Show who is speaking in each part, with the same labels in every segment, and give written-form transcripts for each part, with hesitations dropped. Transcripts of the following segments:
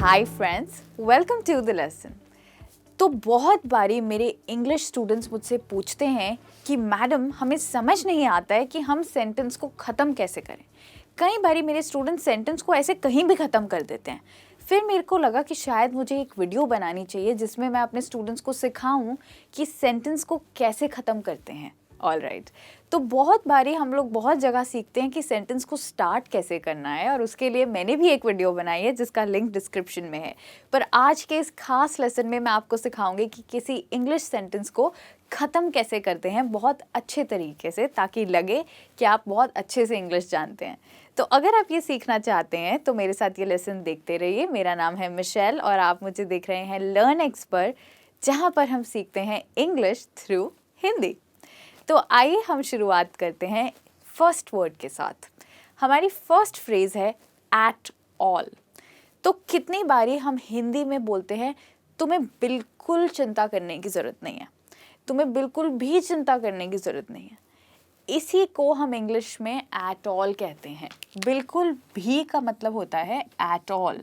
Speaker 1: Hi friends, welcome to the lesson. तो बहुत बारी मेरे इंग्लिश स्टूडेंट्स मुझसे पूछते हैं कि मैडम हमें समझ नहीं आता है कि हम सेंटेंस को ख़त्म कैसे करें। कई बारी मेरे स्टूडेंट्स सेंटेंस को ऐसे कहीं भी ख़त्म कर देते हैं। फिर मेरे को लगा कि शायद मुझे एक वीडियो बनानी चाहिए जिसमें मैं अपने स्टूडेंट्स को सिखाऊं कि सेंटेंस को कैसे ख़त्म करते हैं। ऑल राइट, तो बहुत बारी हम लोग बहुत जगह सीखते हैं कि सेंटेंस को स्टार्ट कैसे करना है, और उसके लिए मैंने भी एक वीडियो बनाई है जिसका लिंक डिस्क्रिप्शन में है। पर आज के इस खास लेसन में मैं आपको सिखाऊंगी कि किसी इंग्लिश सेंटेंस को ख़त्म कैसे करते हैं बहुत अच्छे तरीके से, ताकि लगे कि आप बहुत अच्छे से इंग्लिश जानते हैं। तो अगर आप ये सीखना चाहते हैं तो मेरे साथ ये लेसन देखते रहिए। मेरा नाम है मिशेल और आप मुझे देख रहे हैं लर्न एक्सपर्ट, जहाँ पर हम सीखते हैं इंग्लिश थ्रू हिंदी। तो आइए हम शुरुआत करते हैं फर्स्ट वर्ड के साथ। हमारी फर्स्ट फ्रेज़ है एट ऑल। तो कितनी बारी हम हिंदी में बोलते हैं तुम्हें बिल्कुल चिंता करने की ज़रूरत नहीं है, तुम्हें बिल्कुल भी चिंता करने की ज़रूरत नहीं है। इसी को हम इंग्लिश में एट ऑल कहते हैं। बिल्कुल भी का मतलब होता है एट ऑल।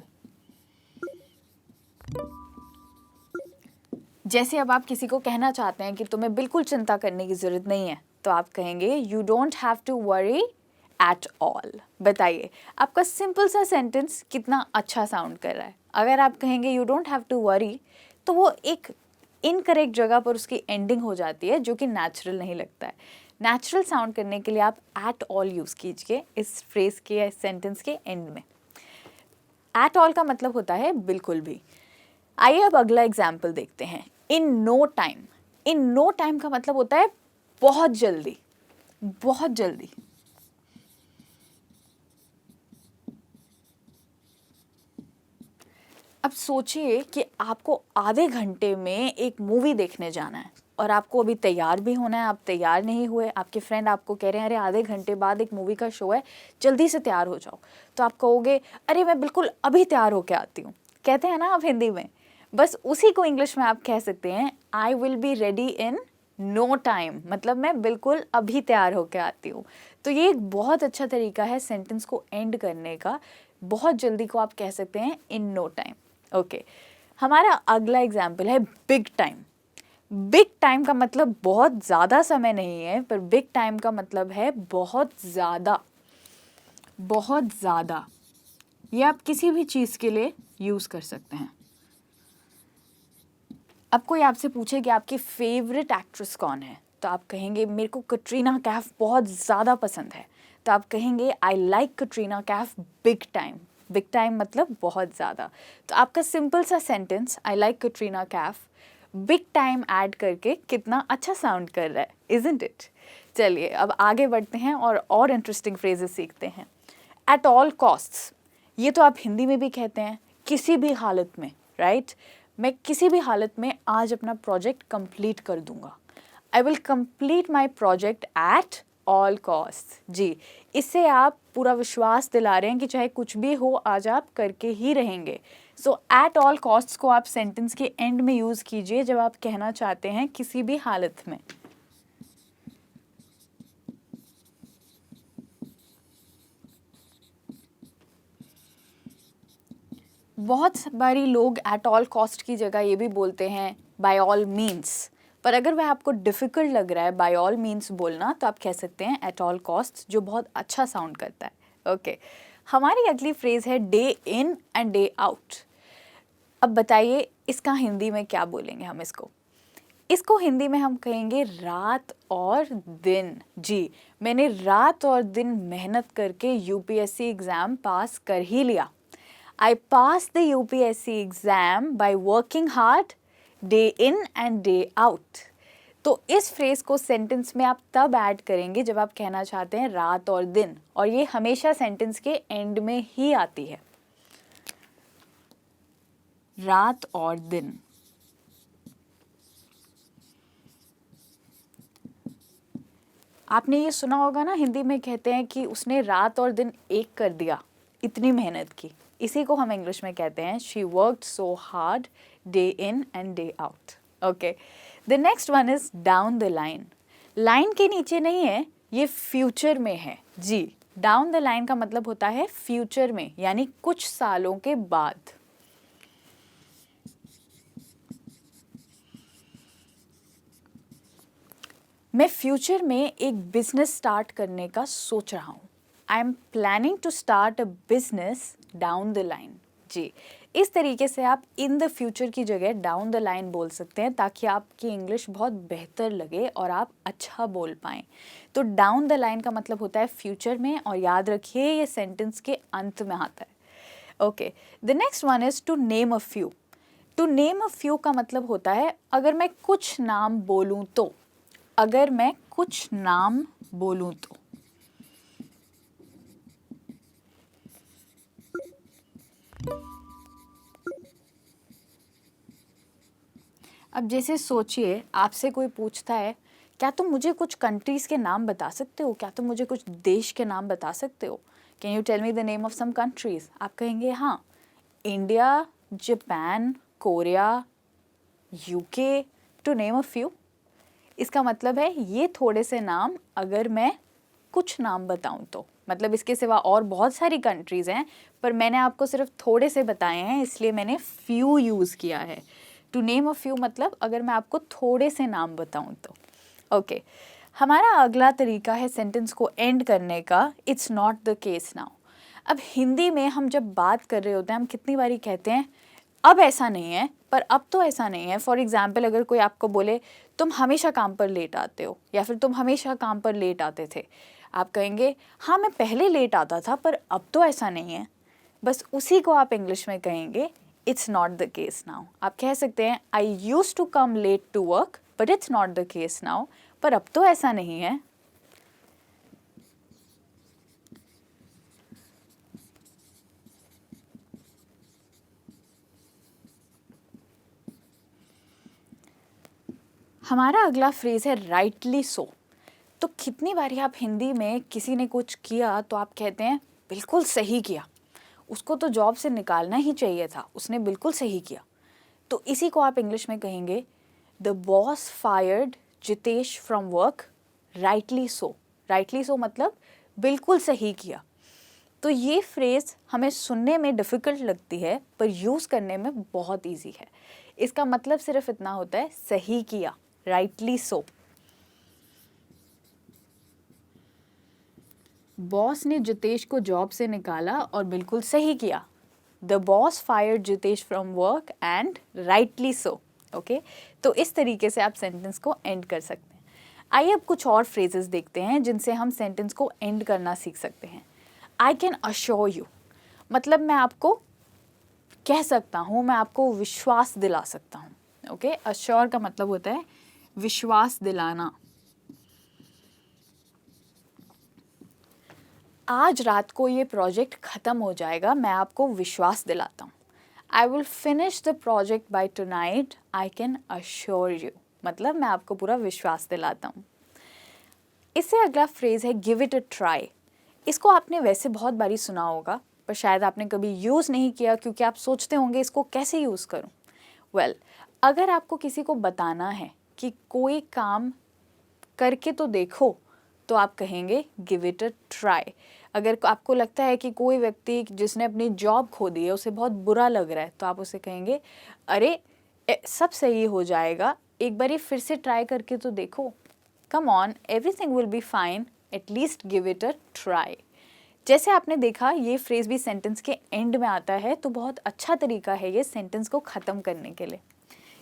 Speaker 1: जैसे अब आप किसी को कहना चाहते हैं कि तुम्हें बिल्कुल चिंता करने की ज़रूरत नहीं है, तो आप कहेंगे you don't have to worry at all. बताइए आपका सिंपल सा सेंटेंस कितना अच्छा साउंड कर रहा है। अगर आप कहेंगे you don't have to worry, तो वो एक इनकरेक्ट जगह पर उसकी एंडिंग हो जाती है, जो कि नेचुरल नहीं लगता है। नेचुरल साउंड करने के लिए आप एट ऑल यूज़ कीजिए इस फ्रेज़ के, इस सेंटेंस के एंड में। एट ऑल का मतलब होता है बिल्कुल भी। आइए अब अगला एग्जाम्पल देखते हैं। In no time. In no time का मतलब होता है बहुत जल्दी, बहुत जल्दी। अब सोचिए कि आपको आधे घंटे में एक मूवी देखने जाना है और आपको अभी तैयार भी होना है। आप तैयार नहीं हुए, आपके फ्रेंड आपको कह रहे हैं अरे आधे घंटे बाद एक मूवी का शो है, जल्दी से तैयार हो जाओ। तो आप कहोगे अरे मैं बिल्कुल अभी तैयार होके आती हूँ, कहते हैं ना आप हिंदी में। बस उसी को इंग्लिश में आप कह सकते हैं I will be ready in no time, मतलब मैं बिल्कुल अभी तैयार होके आती हूँ। तो ये एक बहुत अच्छा तरीका है सेंटेंस को एंड करने का। बहुत जल्दी को आप कह सकते हैं इन नो टाइम। ओके, हमारा अगला एग्जाम्पल है बिग टाइम। बिग टाइम का मतलब बहुत ज़्यादा समय नहीं है, पर बिग टाइम का मतलब है बहुत ज़्यादा, बहुत ज़्यादा। ये आप किसी भी चीज़ के लिए यूज़ कर सकते हैं। अब कोई आपसे पूछे कि आपकी फेवरेट एक्ट्रेस कौन है, तो आप कहेंगे मेरे को कटरीना कैफ बहुत ज़्यादा पसंद है। तो आप कहेंगे I like Katrina Kaif big time. Big time मतलब बहुत ज़्यादा। तो आपका सिंपल सा sentence I like Katrina Kaif big time add करके कितना अच्छा साउंड कर रहा है, इज़न्ट इट। चलिए अब आगे बढ़ते हैं और इंटरेस्टिंग फ्रेजेस सीखते हैं। एट ऑल कॉस्ट्स, ये तो आप हिंदी में भी कहते हैं किसी भी हालत में, राइट। मैं किसी भी हालत में आज अपना प्रोजेक्ट कंप्लीट कर दूंगा। I will complete my project at all cost. जी, इससे आप पूरा विश्वास दिला रहे हैं कि चाहे कुछ भी हो आज आप करके ही रहेंगे। सो एट ऑल कॉस्ट्स को आप सेंटेंस के एंड में यूज़ कीजिए जब आप कहना चाहते हैं किसी भी हालत में। बहुत बारी लोग एट ऑल कॉस्ट की जगह ये भी बोलते हैं बाय ऑल मीन्स, पर अगर वह आपको डिफ़िकल्ट लग रहा है बाय ऑल मीन्स बोलना, तो आप कह सकते हैं एट ऑल कॉस्ट, जो बहुत अच्छा साउंड करता है। ओके, हमारी अगली फ्रेज़ है day in and day out. अब बताइए इसका हिंदी में क्या बोलेंगे हम इसको हिंदी में हम कहेंगे रात और दिन। जी, मैंने रात और दिन मेहनत करके यूपीएससी एग्ज़ाम पास कर ही लिया। I passed the UPSC exam by working hard day in and day out। तो इस फ्रेज़ को सेंटेंस में आप तब ऐड करेंगे जब आप कहना चाहते हैं रात और दिन, और ये हमेशा सेंटेंस के एंड में ही आती है, रात और दिन। आपने ये सुना होगा ना, हिंदी में कहते हैं कि उसने रात और दिन एक कर दिया, इतनी मेहनत की। इसी को हम इंग्लिश में कहते हैं she worked so hard day in and day out. Okay, the next one is down the line. Line के नीचे नहीं है, ये फ्यूचर में है। जी, डाउन द लाइन का मतलब होता है फ्यूचर में, यानी कुछ सालों के बाद। मैं फ्यूचर में एक बिजनेस स्टार्ट करने का सोच रहा हूँ। I am planning to start a business down the line. जी, इस तरीके से आप इन द फ्यूचर की जगह डाउन द लाइन बोल सकते हैं ताकि आपकी इंग्लिश बहुत बेहतर लगे और आप अच्छा बोल पाएँ। तो डाउन द लाइन का मतलब होता है फ्यूचर में, और याद रखिए ये सेंटेंस के अंत में आता है। Okay, the next one is to name a few. To name a few का मतलब होता है अगर मैं कुछ नाम बोलूँ तो, अगर मैं कुछ नाम बोलूँ तो। अब जैसे सोचिए आपसे कोई पूछता है क्या तुम मुझे कुछ कंट्रीज़ के नाम बता सकते हो, क्या तुम मुझे कुछ देश के नाम बता सकते हो, can you tell me the name of some countries. आप कहेंगे हाँ, India, Japan, Korea, UK, to name a few. इसका मतलब है ये थोड़े से नाम अगर मैं कुछ नाम बताऊं तो, मतलब इसके सिवा और बहुत सारी कंट्रीज़ हैं पर मैंने आपको सिर्फ थोड़े से बताए हैं इसलिए मैंने फ्यू यूज़ किया है। टू नेम अ फ्यू मतलब अगर मैं आपको थोड़े से नाम बताऊं तो। ओके, हमारा अगला तरीका है सेंटेंस को एंड करने का, it's not the case now. अब हिंदी में हम जब बात कर रहे होते हैं हम कितनी बारी कहते हैं अब ऐसा नहीं है, पर अब तो ऐसा नहीं है। फॉर एग्जाम्पल अगर कोई आपको बोले तुम हमेशा काम पर लेट आते हो, या फिर तुम हमेशा काम पर लेट आते थे, आप कहेंगे हाँ मैं पहले लेट आता था पर अब तो ऐसा नहीं है। बस उसी को आप इंग्लिश में कहेंगे it's not the case now. आप कह सकते हैं I use to come late to work but it's not the case now, पर अब तो ऐसा नहीं है। हमारा अगला फ्रेज है राइटली सो। तो कितनी बारी आप हिंदी में किसी ने कुछ किया तो आप कहते हैं बिल्कुल सही किया, उसको तो जॉब से निकालना ही चाहिए था, उसने बिल्कुल सही किया। तो इसी को आप इंग्लिश में कहेंगे the boss fired Jitesh from work rightly so. Rightly so मतलब बिल्कुल सही किया। तो ये फ्रेज़ हमें सुनने में डिफ़िकल्ट लगती है पर यूज़ करने में बहुत इजी है। इसका मतलब सिर्फ इतना होता है सही किया, राइटली सो। बॉस ने जितेश को जॉब से निकाला और बिल्कुल सही किया। The boss fired Jitesh from work and rightly so. Okay, तो इस तरीके से आप सेंटेंस को एंड कर सकते हैं। आइए अब कुछ और फ्रेजेस देखते हैं जिनसे हम सेंटेंस को एंड करना सीख सकते हैं। आई कैन अश्योर यू मतलब मैं आपको कह सकता हूँ, मैं आपको विश्वास दिला सकता हूँ। ओके, अश्योर का मतलब होता है विश्वास दिलाना। आज रात को ये प्रोजेक्ट ख़त्म हो जाएगा, मैं आपको विश्वास दिलाता हूँ। I will finish the project by tonight, I can assure you मतलब मैं आपको पूरा विश्वास दिलाता हूँ। इससे अगला फ्रेज़ है गिव इट अ ट्राई। इसको आपने वैसे बहुत बारी सुना होगा पर शायद आपने कभी यूज़ नहीं किया क्योंकि आप सोचते होंगे इसको कैसे यूज़ करूँ। वेल, अगर आपको किसी को बताना है कि कोई काम करके तो देखो तो आप कहेंगे गिव इट अ ट्राई। अगर आपको लगता है कि कोई व्यक्ति जिसने अपनी जॉब खो दी है उसे बहुत बुरा लग रहा है तो आप उसे कहेंगे अरे सब सही हो जाएगा, एक बारी फिर से ट्राई करके तो देखो, come on everything will be fine, at least give it a try. जैसे आपने देखा ये फ्रेज भी सेंटेंस के एंड में आता है तो बहुत अच्छा तरीका है ये सेंटेंस को ख़त्म करने के लिए।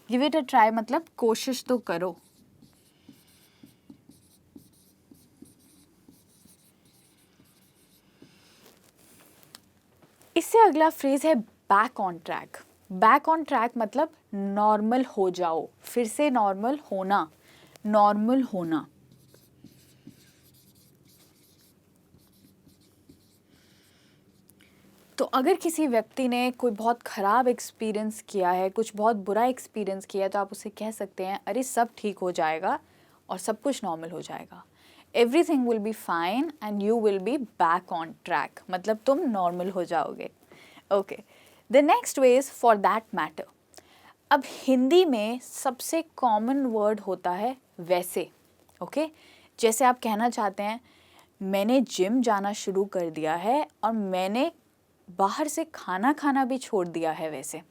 Speaker 1: गिव इट अ ट्राई मतलब कोशिश तो करो। इससे अगला फ्रेज है back on track. Back on track मतलब नॉर्मल हो जाओ, फिर से नॉर्मल होना, नॉर्मल होना। तो अगर किसी व्यक्ति ने कोई बहुत ख़राब एक्सपीरियंस किया है, कुछ बहुत बुरा एक्सपीरियंस किया है तो आप उसे कह सकते हैं अरे सब ठीक हो जाएगा और सब कुछ नॉर्मल हो जाएगा। Everything will be fine and you will be back on track मतलब तुम नॉर्मल हो जाओगे। Okay, the next way is for that matter. अब हिंदी में सबसे कॉमन वर्ड होता है वैसे। ओके, जैसे आप कहना चाहते हैं मैंने जिम जाना शुरू कर दिया है और मैंने बाहर से खाना खाना भी छोड़ दिया है वैसे,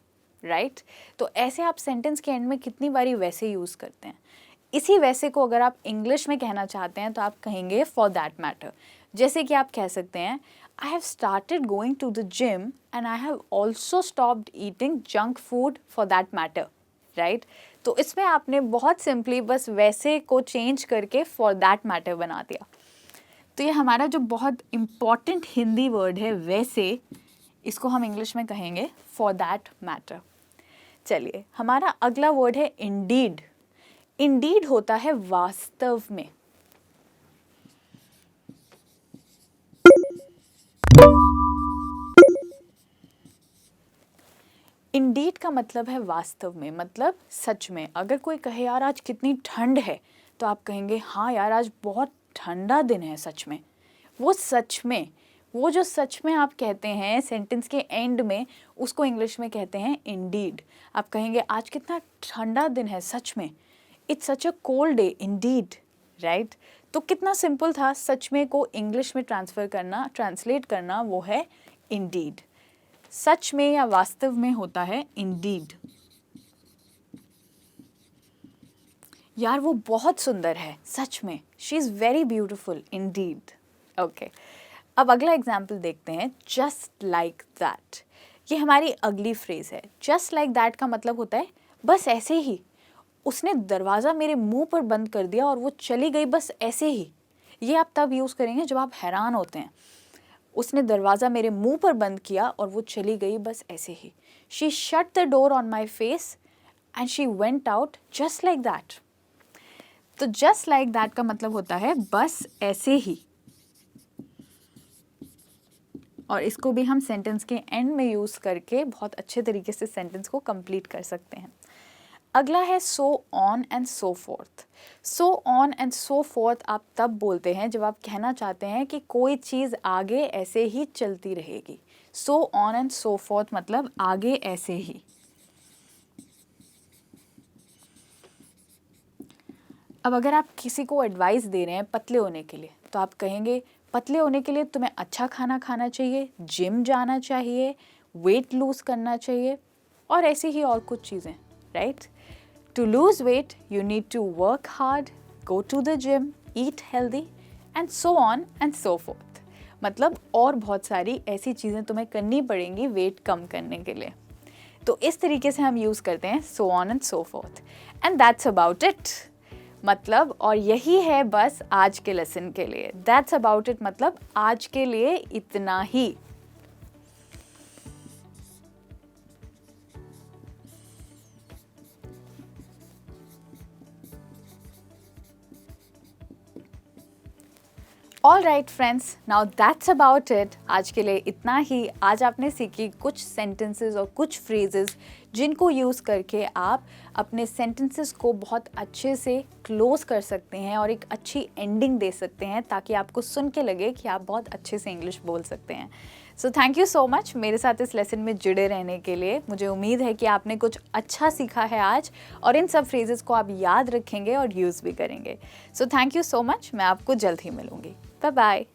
Speaker 1: राइट? तो ऐसे आप सेंटेंस के एंड में कितनी बारी वैसे यूज़ करते हैं। इसी वैसे को अगर आप इंग्लिश में कहना चाहते हैं तो आप कहेंगे फॉर दैट मैटर। जैसे कि आप कह सकते हैं I have started going to the gym and I have also stopped eating junk food for that matter, right. तो इसमें आपने बहुत सिंपली बस वैसे को चेंज करके फॉर दैट मैटर बना दिया। तो ये हमारा जो बहुत इम्पॉर्टेंट हिंदी वर्ड है वैसे, इसको हम इंग्लिश में कहेंगे फॉर दैट मैटर। चलिए, हमारा अगला वर्ड है इंडीड। इंडीड होता है वास्तव में। इंडीड का मतलब है वास्तव में, मतलब सच में। अगर कोई कहे यार आज कितनी ठंड है, तो आप कहेंगे हाँ यार आज बहुत ठंडा दिन है सच में। वो सच में, वो जो सच में आप कहते हैं सेंटेंस के एंड में, उसको इंग्लिश में कहते हैं इंडीड। आप कहेंगे आज कितना ठंडा दिन है सच में, it's such a cold day Indeed, right. तो कितना सिंपल था सच में को इंग्लिश में ट्रांसलेट करना, वो है इंडीड। सच में या वास्तव में होता है इंडीड। यार वो बहुत सुंदर है सच में, she is very beautiful Indeed. Okay, अब अगला एग्जाम्पल देखते हैं, जस्ट लाइक दैट। ये हमारी अगली फ्रेज है। जस्ट लाइक दैट का मतलब होता है बस ऐसे ही। उसने दरवाज़ा मेरे मुंह पर बंद कर दिया और वो चली गई बस ऐसे ही। ये आप तब यूज़ करेंगे जब आप हैरान होते हैं। उसने दरवाज़ा मेरे मुंह पर बंद किया और वो चली गई बस ऐसे ही। She shut the door on my face and she went out just like that. तो जस्ट लाइक दैट का मतलब होता है बस ऐसे ही, और इसको भी हम सेंटेंस के एंड में यूज़ करके बहुत अच्छे तरीके से सेंटेंस को कंप्लीट कर सकते हैं। अगला है सो on and so fourth. So on and so fourth आप तब बोलते हैं जब आप कहना चाहते हैं कि कोई चीज़ आगे ऐसे ही चलती रहेगी। सो ऑन एंड सो फोर्थ मतलब आगे ऐसे ही। अब अगर आप किसी को एडवाइस दे रहे हैं पतले होने के लिए, तो आप कहेंगे पतले होने के लिए तुम्हें अच्छा खाना खाना चाहिए, जिम जाना चाहिए, वेट लूज़ करना चाहिए, और ऐसी ही और कुछ चीज़ें, right. To lose weight you need to work hard, go to the gym, eat healthy and so on and so forth. मतलब और बहुत सारी ऐसी चीज़ें तुम्हें करनी पड़ेंगी वेट कम करने के लिए। तो इस तरीके से हम यूज़ करते हैं सो on and so fourth. And that's about it. मतलब और यही है बस आज के लेसन के लिए। दैट्स अबाउट इट मतलब आज के लिए इतना ही। All right friends, now that's about it. आज के लिए इतना ही। आज आपने सीखी कुछ सेंटेंसेस और कुछ फ्रेजेस जिनको यूज़ करके आप अपने सेंटेंसेस को बहुत अच्छे से क्लोज कर सकते हैं और एक अच्छी एंडिंग दे सकते हैं, ताकि आपको सुन के लगे कि आप बहुत अच्छे से इंग्लिश बोल सकते हैं। सो थैंक यू सो मच मेरे साथ इस लेसन में जुड़े रहने के लिए। मुझे उम्मीद है कि आपने कुछ अच्छा सीखा है आज, और इन सब फ्रेजेस को आप याद रखेंगे और यूज़ भी करेंगे। So thank you so much. मैं आपको जल्द ही मिलूँगी। Bye bye.